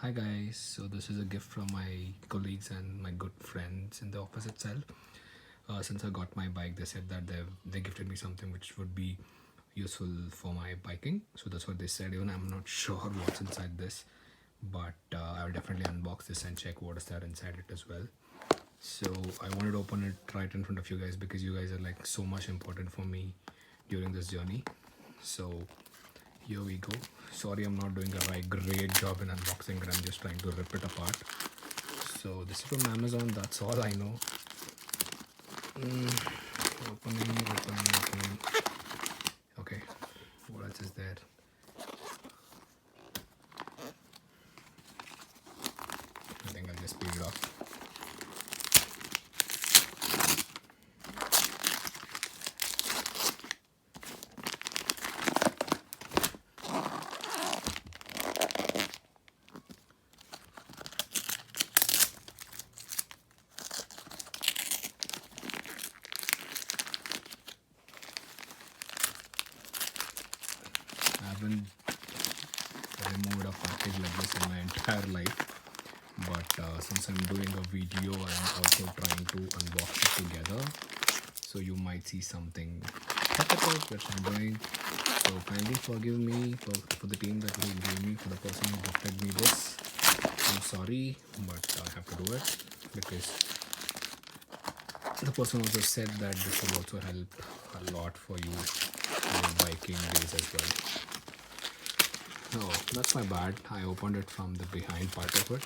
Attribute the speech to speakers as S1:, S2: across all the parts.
S1: Hi guys, so this is a gift from my colleagues and my good friends in the office itself. Since I got my bike, they said that they gifted me something which would be useful for my biking. So that's what they said. Even I'm not sure what's inside this, but I'll definitely unbox this and check what is there inside it as well. So I wanted to open it right in front of you guys because you guys are like so much important for me during this journey. So here we go. Sorry, I'm not doing a great job in unboxing, but I'm just trying to rip it apart. So this is from Amazon. That's all I know. Opening. Okay, what else is there? I think I'll just peel it off. I haven't removed a package like this in my entire life, but since I'm doing a video, I'm also trying to unbox it together. So you might see something which I'm doing. So kindly forgive me for the team that will give me, for the person who gifted me this. I'm sorry, but I have to do it because the person also said that this will also help a lot for you in your biking days as well. Oh, that's my bad. I opened it from the behind part of it.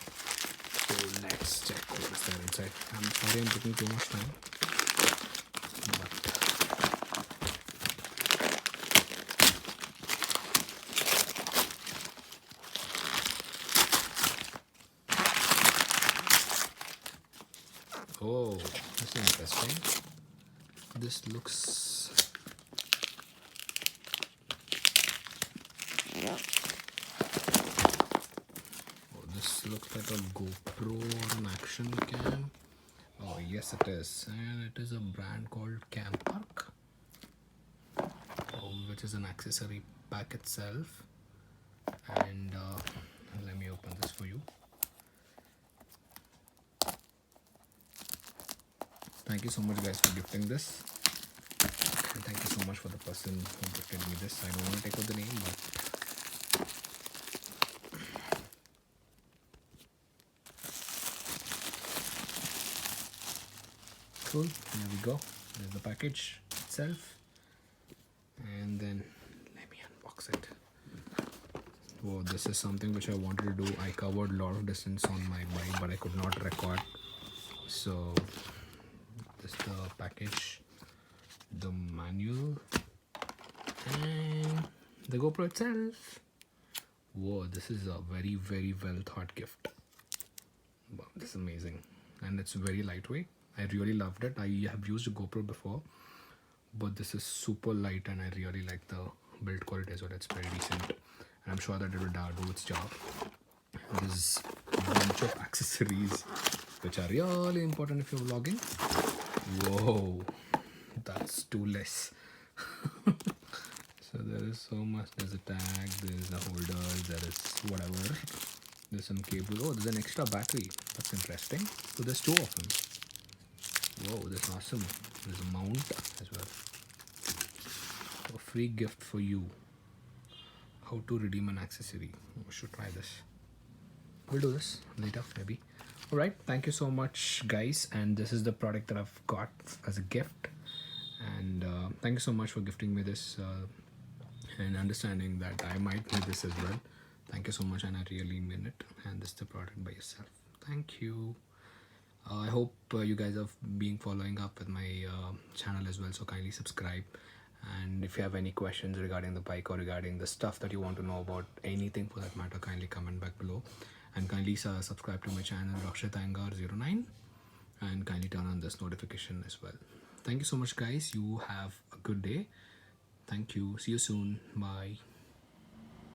S1: So let's check what is there inside. I'm sorry I'm taking too much time. But oh, this is interesting. This looks this looks like a GoPro or an action cam. Oh yes it is, and it is a brand called Campark, which is an accessory pack itself. And let me open this for you. Thank you so much guys for gifting this, and thank you so much for the person who gifted me this. I don't want to take out the name, but cool. There we go. There's the package itself, and then let me unbox it. Whoa, this is something which I wanted to do. I covered a lot of distance on my bike, but I could not record. So this is the package, the manual, and the GoPro itself. Whoa, this is a very well thought gift. Wow, this is amazing, and it's very lightweight. I really loved it. I have used a GoPro before, but this is super light, and I really like the build quality as well. It's very decent, and I'm sure that it will do its job. There's a bunch of accessories which are really important if you're vlogging. Whoa, that's too less. So there is so much. There's a tag, there's a holder, there is whatever. There's some cable. Oh, there's an extra battery. That's interesting. So there's two of them. Whoa, that's awesome. There's a mount as well. A free gift for you. How to redeem an accessory. We should try this. We'll do this later maybe. Alright, thank you so much guys, and this is the product that I've got as a gift. And thank you so much for gifting me this and understanding that I might need this as well. Thank you so much, and I really mean it. And this is the product by yourself. Thank you. I hope you guys have been following up with my channel as well, so kindly subscribe. And if you have any questions regarding the bike or regarding the stuff that you want to know about, anything for that matter, kindly comment back below. And kindly subscribe to my channel Rakshitangar09, and kindly turn on this notification as well. Thank you so much guys. You have a good day. Thank you. See you soon. Bye.